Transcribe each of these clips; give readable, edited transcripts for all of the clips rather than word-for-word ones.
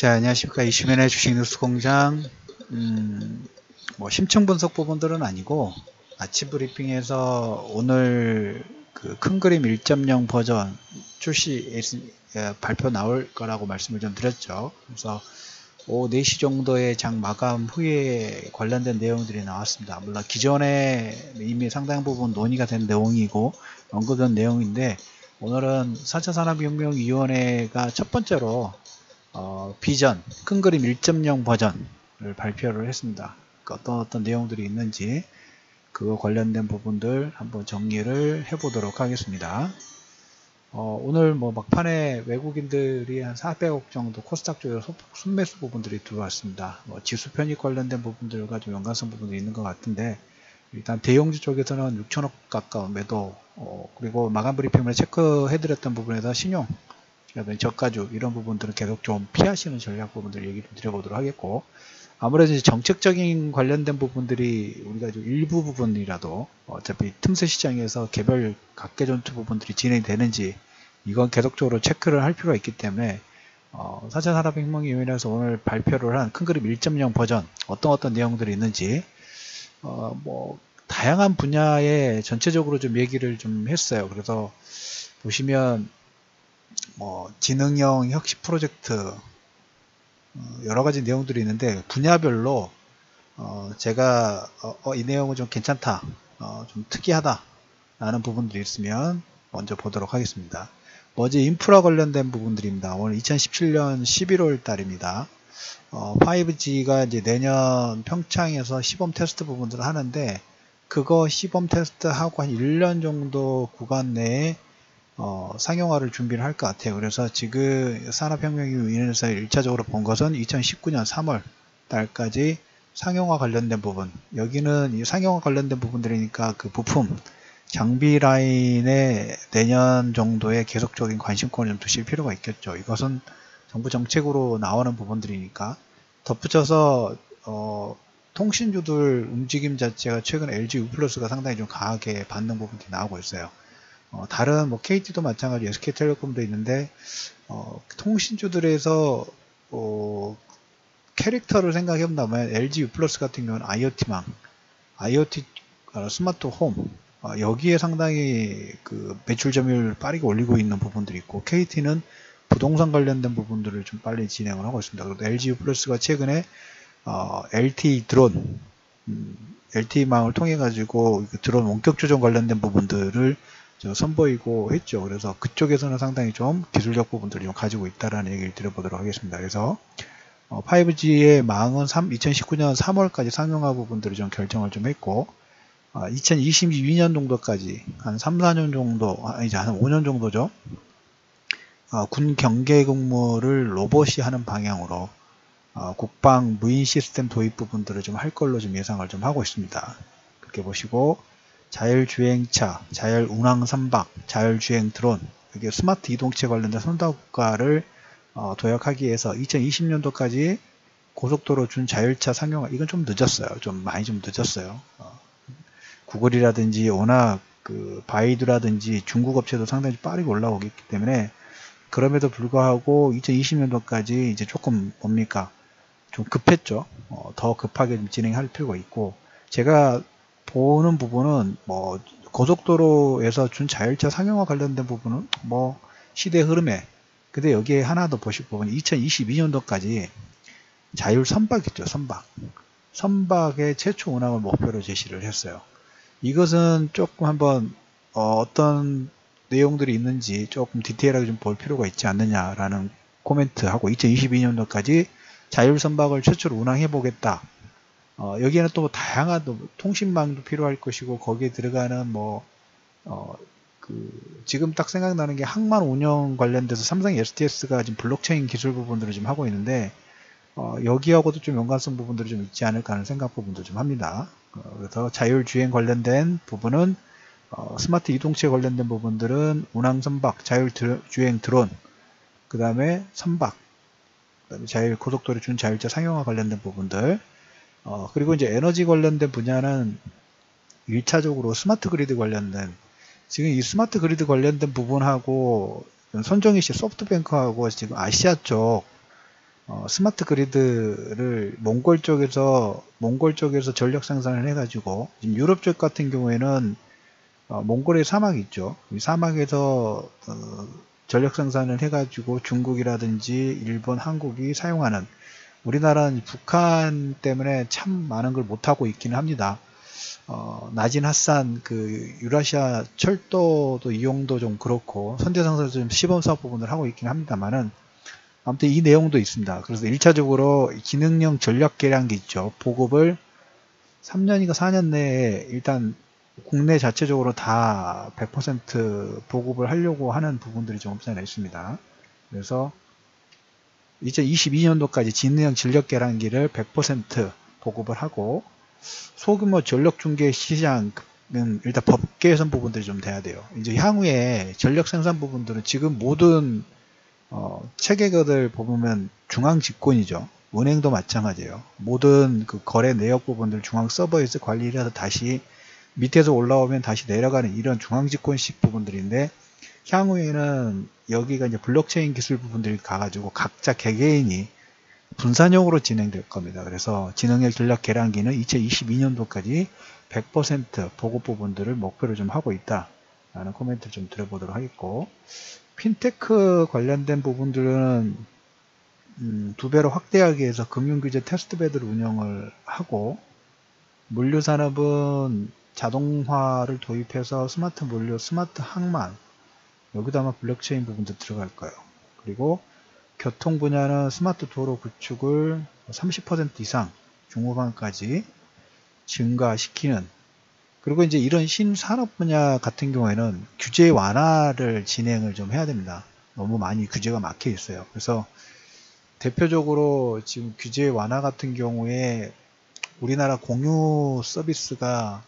자, 안녕하십니까. 이슈맨의 주식뉴스공장. 심층 분석 부분들은 아니고, 아침 브리핑에서 오늘 그 큰 그림 1.0 버전 출시 발표 나올 거라고 말씀을 좀 드렸죠. 그래서 오후 4시 정도의 장 마감 후에 관련된 내용들이 나왔습니다. 물론 기존에 이미 상당 부분 논의가 된 내용이고 언급된 내용인데, 오늘은 4차 산업혁명위원회가 첫 번째로 비전 큰 그림 1.0 버전을 발표를 했습니다. 어떤 내용들이 있는지 그거 관련된 부분들 한번 정리를 해보도록 하겠습니다. 오늘 막판에 외국인들이 한 400억 정도 코스닥 쪽에서 순매수 부분들이 들어왔습니다. 지수 편입 관련된 부분들과 좀 연관성 부분이 있는 것 같은데, 일단 대형주 쪽에서는 6천억 가까운 매도, 그리고 마감 브리핑을 체크해드렸던 부분에서 신용 저가주 이런 부분들은 계속 좀 피하시는 전략 부분들 얘기 좀 드려보도록 하겠고, 아무래도 정책적인 관련된 부분들이 우리가 좀 일부 부분이라도 어차피 틈새 시장에서 개별 각계 전투 부분들이 진행되는지 이건 계속적으로 체크를 할 필요가 있기 때문에 4차 산업혁명위원회에서 오늘 발표를 한 큰 그림 1.0 버전 어떤 내용들이 있는지 다양한 분야에 전체적으로 좀 얘기를 좀 했어요. 그래서 보시면 지능형 혁신 프로젝트 여러가지 내용들이 있는데, 분야별로 제가 이 내용은 좀 괜찮다, 좀 특이하다 라는 부분들이 있으면 먼저 보도록 하겠습니다. 먼저 인프라 관련된 부분들입니다. 오늘 2017년 11월 달입니다. 5G가 이제 내년 평창에서 시범 테스트 부분들을 하는데, 그거 시범 테스트 하고 한 1년 정도 구간 내에 상용화를 준비를 할 것 같아요. 그래서 지금 산업혁명위원회에서 1차적으로 본 것은 2019년 3월 달까지 상용화 관련된 부분, 여기는 이 상용화 관련된 부분들이니까 그 부품 장비 라인에 내년 정도에 계속적인 관심권을 좀 두실 필요가 있겠죠. 이것은 정부 정책으로 나오는 부분들이니까. 덧붙여서 통신주들 움직임 자체가 최근 LG U+가 상당히 좀 강하게 받는 부분들이 나오고 있어요. 다른 KT도 마찬가지, SK텔레콤도 있는데, 통신주들에서 캐릭터를 생각해 본다면 LG U+ 같은 경우는 IoT망, IoT 스마트 홈, 여기에 상당히 그 매출 점유율을 빠르게 올리고 있는 부분들이 있고, KT는 부동산 관련된 부분들을 좀 빨리 진행을 하고 있습니다. 그리고 LG U+가 최근에 LTE 드론, LTE망을 통해 가지고 드론 원격 조정 관련된 부분들을 선보이고 했죠. 그래서 그쪽에서는 상당히 좀 기술적 부분들을 좀 가지고 있다라는 얘기를 드려보도록 하겠습니다. 그래서 5G의 망은 2019년 3월까지 상용화 부분들을 좀 결정을 좀 했고, 2022년 정도까지 한 3, 4년 정도, 이제 한 5년 정도죠. 군 경계 근무를 로봇이 하는 방향으로 국방 무인 시스템 도입 부분들을 좀 할 걸로 좀 예상을 좀 하고 있습니다. 그렇게 보시고, 자율주행차, 자율운항 선박, 자율주행 드론, 이게 스마트 이동체 관련된 선도국가를 도약하기 위해서 2020년도까지 고속도로 준 자율차 상용화, 이건 좀 늦었어요. 많이 좀 늦었어요. 구글이라든지 워낙 바이두라든지 중국 업체도 상당히 빠르게 올라오기 때문에, 그럼에도 불구하고 2020년도까지 이제 조금 좀 급했죠. 더 급하게 좀 진행할 필요가 있고, 제가 보는 부분은 고속도로에서 준 자율차 상용화 관련된 부분은 시대 흐름에, 근데 여기에 하나 더 보실 부분이 2022년도까지 자율 선박 있죠. 선박의 최초 운항을 목표로 제시를 했어요. 이것은 조금 한번 어떤 내용들이 있는지 조금 디테일하게 좀 볼 필요가 있지 않느냐라는 코멘트하고, 2022년도까지 자율 선박을 최초로 운항해 보겠다. 여기에는 또 다양한 통신망도 필요할 것이고, 거기에 들어가는 지금 딱 생각나는 게 항만 운영 관련돼서 삼성 STS가 지금 블록체인 기술 부분들을 좀 하고 있는데, 여기하고도 좀 연관성 부분들이 좀 있지 않을까 하는 생각 부분도 좀 합니다. 그래서 자율주행 관련된 부분은 스마트 이동체 관련된 부분들은 운항 선박, 자율주행 드론, 그 다음에 선박, 그 다음에 고속도로 준 자율차 상용화 관련된 부분들, 그리고 이제 에너지 관련된 분야는 1차적으로 스마트 그리드 관련된, 지금 이 스마트 그리드 관련된 부분하고 손정희 씨 소프트뱅크하고 지금 아시아 쪽 스마트 그리드를 몽골 쪽에서 전력 생산을 해가지고, 지금 유럽 쪽 같은 경우에는 몽골에 사막이 있죠. 이 사막에서 전력 생산을 해가지고 중국이라든지 일본, 한국이 사용하는, 우리나라는 북한 때문에 참 많은 걸 못하고 있기는 합니다. 나진 핫산 그 유라시아 철도도 이용도 좀 그렇고 선제상사도 좀 시범사업 부분을 하고 있긴 합니다만은, 아무튼 이 내용도 있습니다. 그래서 1차적으로 기능형 전력 계량기 있죠. 보급을 3년인가 4년 내에 일단 국내 자체적으로 다 100% 보급을 하려고 하는 부분들이 좀 없지 않아 있습니다. 그래서 2022년도까지 기능형 전력 계량기를 100% 보급을 하고, 소규모 전력 중개 시장은 일단 법 개선 부분들이 좀 돼야 돼요. 이제 향후에 전력 생산 부분들은 지금 모든 체계들 보면 중앙 집권이죠. 은행도 마찬가지예요. 모든 그 거래 내역 부분들 중앙 서버에서 관리를 해서 다시 밑에서 올라오면 다시 내려가는 이런 중앙 집권식 부분들인데, 향후에는 여기가 이제 블록체인 기술 부분들이 가가지고 각자 개개인이 분산형으로 진행될 겁니다. 그래서 지능형 전력 계량기는 2022년도까지 100% 보급 부분들을 목표로 좀 하고 있다 라는 코멘트를 좀 드려보도록 하겠고, 핀테크 관련된 부분들은 2배로 확대하기 위해서 금융규제 테스트베드를 운영을 하고, 물류산업은 자동화를 도입해서 스마트 물류, 스마트 항만, 여기도 아마 블록체인 부분도 들어갈 거예요. 그리고 교통 분야는 스마트 도로 구축을 30% 이상 중후반까지 증가시키는, 그리고 이제 이런 신산업 분야 같은 경우에는 규제 완화를 진행을 좀 해야 됩니다. 너무 많이 규제가 막혀 있어요. 그래서 대표적으로 지금 규제 완화 같은 경우에 우리나라 공유 서비스가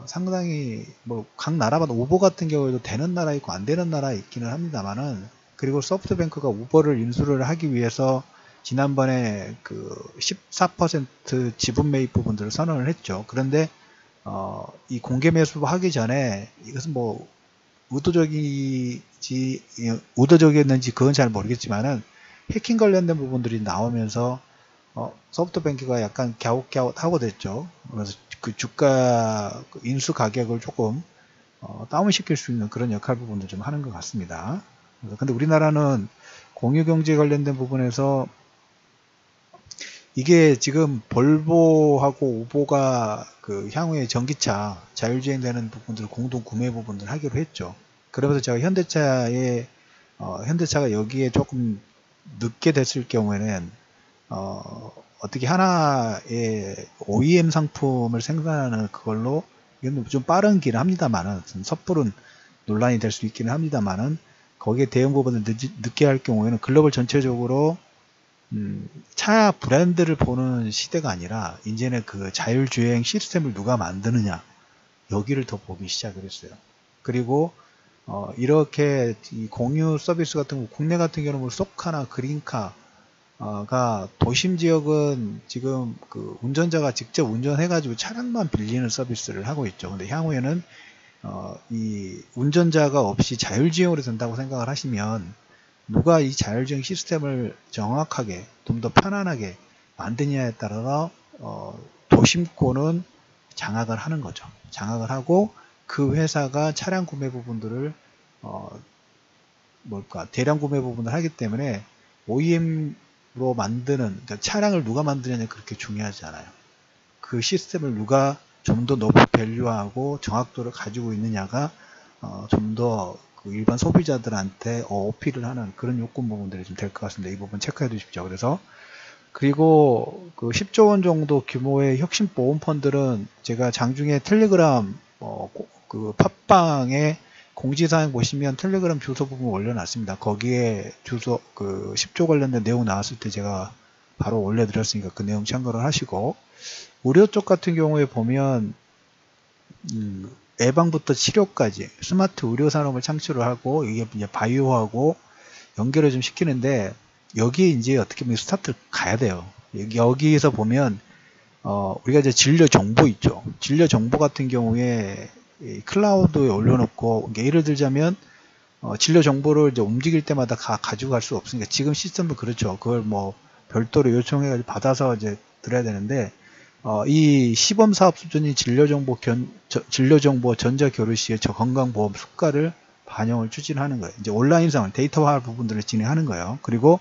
상당히 뭐 각 나라마다 우버 같은 경우에도 되는 나라 있고 안 되는 나라 있기는 합니다만은, 그리고 소프트뱅크가 우버를 인수를 하기 위해서 지난번에 그 14% 지분 매입 부분들을 선언을 했죠. 그런데 이 공개 매수 하기 전에 이것은 뭐 의도적이었는지 그건 잘 모르겠지만은 해킹 관련된 부분들이 나오면서 소프트뱅크가 약간 갸웃갸웃하고 됐죠. 그래서 그 주가 인수 가격을 조금 다운시킬 수 있는 그런 역할 부분도 좀 하는 것 같습니다. 근데 우리나라는 공유경제 관련된 부분에서 이게 지금 볼보하고 우보가 그 향후에 전기차 자율주행되는 부분들 공동 구매 부분들 하기로 했죠. 그러면서 제가 현대차가 여기에 조금 늦게 됐을 경우에는 어떻게 하나의 OEM 상품을 생산하는 그걸로, 이건 좀 빠른 길은 합니다만은, 섣부른 논란이 될 수 있기는 합니다만은, 거기에 대응 부분을 늦게 할 경우에는 글로벌 전체적으로 차 브랜드를 보는 시대가 아니라 이제는 그 자율주행 시스템을 누가 만드느냐, 여기를 더 보기 시작을 했어요. 그리고 이렇게 이 공유 서비스 같은 거, 국내 같은 경우는 뭐 쏘카나 그린카 가 도심 지역은 지금 그 운전자가 직접 운전해가지고 차량만 빌리는 서비스를 하고 있죠. 근데 향후에는 이 운전자가 없이 자율주행으로 된다고 생각을 하시면, 누가 이 자율주행 시스템을 정확하게 좀 더 편안하게 만드냐에 따라서 도심권은 장악을 하는 거죠. 장악을 하고 그 회사가 차량 구매 부분들을 대량 구매 부분을 하기 때문에 OEM로 만드는, 그러니까 차량을 누가 만드느냐 그렇게 중요하지 않아요. 그 시스템을 누가 좀 더 높이 밸류하고 정확도를 가지고 있느냐가 좀 더 그 일반 소비자들한테 어필을 하는 그런 요건 부분들이 좀 될 것 같습니다. 이 부분 체크해 두십시오. 그리고 그 10조 원 정도 규모의 혁신 보험 펀드는 제가 장중에 텔레그램 그 팟빵에 공지사항 보시면 텔레그램 주소 부분 올려놨습니다. 거기에 주소 그 10조 관련된 내용 나왔을 때 제가 바로 올려드렸으니까 그 내용 참고를 하시고, 의료 쪽 같은 경우에 보면 예방부터 치료까지 스마트 의료 산업을 창출을 하고, 이게 이제 바이오하고 연결을 좀 시키는데, 여기에 이제 어떻게 보면 스타트를 가야 돼요. 여기에서 보면 우리가 이제 진료 정보 있죠. 진료 정보 같은 경우에 클라우드에 올려놓고, 예를 들자면 진료 정보를 이제 움직일 때마다 가지고 갈 수 없으니까 지금 시스템도 그렇죠. 그걸 뭐 별도로 요청해가지고 받아서 이제 드려야 되는데 이 시범 사업 수준이 진료 정보 전자 교류 시에 저 건강보험 수가를 반영을 추진하는 거예요. 이제 온라인상을 데이터화 부분들을 진행하는 거예요. 그리고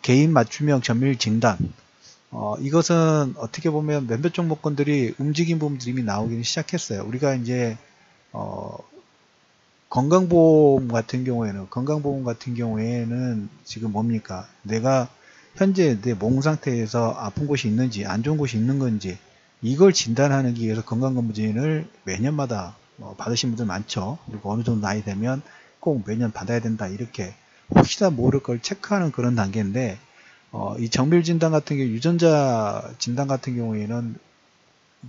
개인 맞춤형 전밀 진단. 이것은 어떻게 보면 몇몇 종목군들이 움직인 부분들이 이미 나오기는 시작했어요. 우리가 이제 건강보험 같은 경우에는 지금 뭡니까? 내가 현재 내 몸 상태에서 아픈 곳이 있는지 안 좋은 곳이 있는 건지 이걸 진단하기 위해서 건강검진을 매년마다 받으신 분들 많죠. 그리고 어느 정도 나이 되면 꼭 매년 받아야 된다 이렇게 혹시나 모를 걸 체크하는 그런 단계인데 이 정밀 진단 같은 경우 유전자 진단 같은 경우에는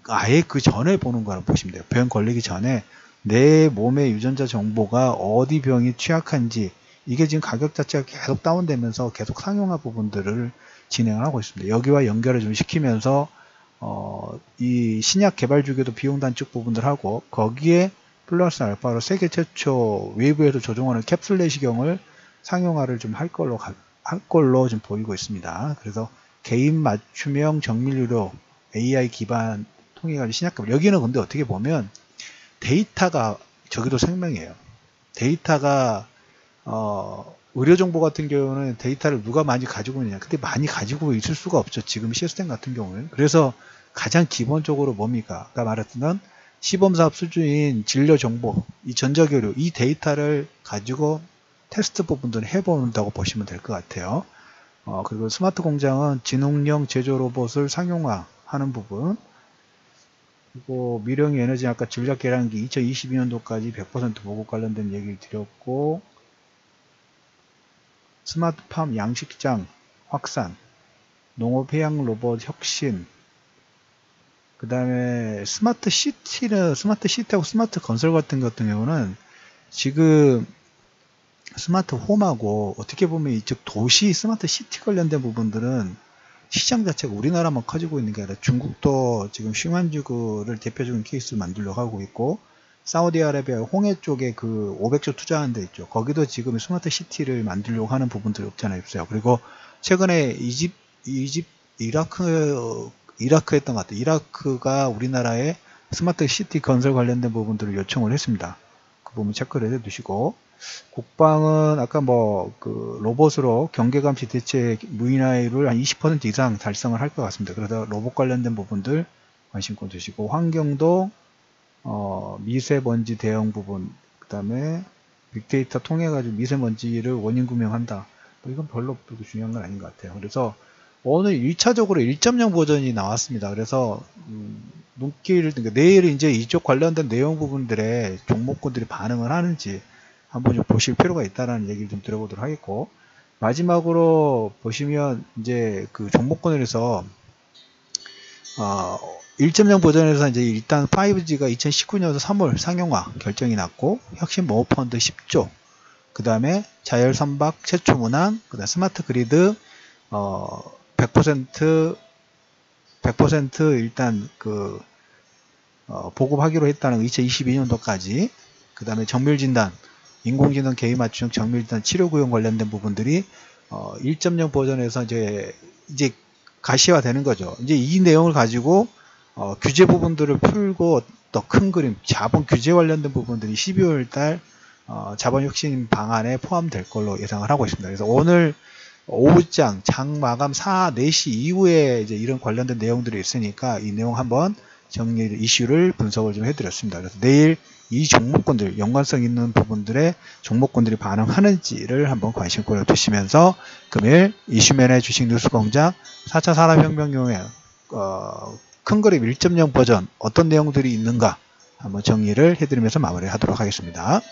아예 그 전에 보는 거라고 보시면 돼요. 병 걸리기 전에 내 몸의 유전자 정보가 어디 병이 취약한지 이게 지금 가격 자체가 계속 다운되면서 계속 상용화 부분들을 진행을 하고 있습니다. 여기와 연결을 좀 시키면서 이 신약 개발 주기도 비용 단축 부분들 하고 거기에 플러스 알파로 세계 최초 외부에서 조종하는 캡슐 내시경을 상용화를 좀 할 걸로 좀 보이고 있습니다. 그래서 개인 맞춤형 정밀의료 AI 기반 통해가지고 신약 개발 여기는 근데 어떻게 보면 데이터가 저기도 생명이에요. 데이터가 의료 정보 같은 경우는 데이터를 누가 많이 가지고 있느냐. 근데 많이 가지고 있을 수가 없죠. 지금 시스템 같은 경우는. 그래서 가장 기본적으로 뭡니까? 아까 말했던 시범사업 수준인 진료 정보, 이 전자교류, 이 데이터를 가지고 테스트 부분들을 해본다고 보시면 될 것 같아요. 그리고 스마트 공장은 지능형 제조 로봇을 상용화하는 부분, 그리고 미령이 에너지 아까 전략 계량기 2022년도까지 100% 보급 관련된 얘기를 드렸고 스마트팜 양식장 확산, 농업 해양 로봇 혁신, 그 다음에 스마트 시티하고 스마트 건설 같은 경우는 지금 스마트 홈하고 어떻게 보면 이쪽 도시 스마트 시티 관련된 부분들은 시장 자체가 우리나라만 커지고 있는 게 아니라 중국도 지금 슈만주구를 대표적인 케이스를 만들려고 하고 있고 사우디아라비아 홍해 쪽에 그 500조 투자하는 데 있죠. 거기도 지금 스마트 시티를 만들려고 하는 부분들이 없잖아요. 그리고 최근에 이라크 했던 것 같아요. 이라크가 우리나라에 스마트 시티 건설 관련된 부분들을 요청을 했습니다. 그 부분 체크를 해 두시고 국방은 아까 그 로봇으로 경계감시 대체 무인화율을 한 20% 이상 달성을 할 것 같습니다. 그래서 로봇 관련된 부분들 관심권 두시고 환경도 미세먼지 대응 부분, 그 다음에 빅데이터 통해 가지고 미세먼지를 원인 구명한다. 이건 별로 중요한 건 아닌 것 같아요. 그래서 오늘 1차적으로 1.0 버전이 나왔습니다. 그래서 내일 이제 이쪽 관련된 내용 부분들에 종목군들이 반응을 하는지 한번 좀 보실 필요가 있다는 얘기를 좀 들어보도록 하겠고, 마지막으로 보시면 이제 그 종목군에서 1.0 버전에서 이제 일단 5G가 2019년 3월 상용화 결정이 났고, 혁신 모어펀드 10조, 그 다음에 자율 선박 최초 문항, 그 다음 스마트 그리드 100% 일단 보급하기로 했다는 2022년도까지, 그 다음에 정밀진단, 인공지능 개인 맞춤 정밀진단 치료 구형 관련된 부분들이 1.0 버전에서 이제 가시화 되는 거죠. 이제 이 내용을 가지고 규제 부분들을 풀고 더 큰 그림, 자본 규제 관련된 부분들이 12월 달 자본혁신 방안에 포함될 걸로 예상을 하고 있습니다. 그래서 오늘 오후장 장 마감 4시 이후에 이제 이런 관련된 내용들이 있으니까 이 내용 한번 이슈를 분석을 좀 해드렸습니다. 그래서 내일 이 종목군들, 연관성 있는 부분들의 종목군들이 반응하는지를 한번 관심권을 두시면서 금일 이슈맨의 주식 뉴스 공장 4차 산업혁명용의 큰 그림 1.0 버전 어떤 내용들이 있는가 한번 정리를 해드리면서 마무리하도록 하겠습니다.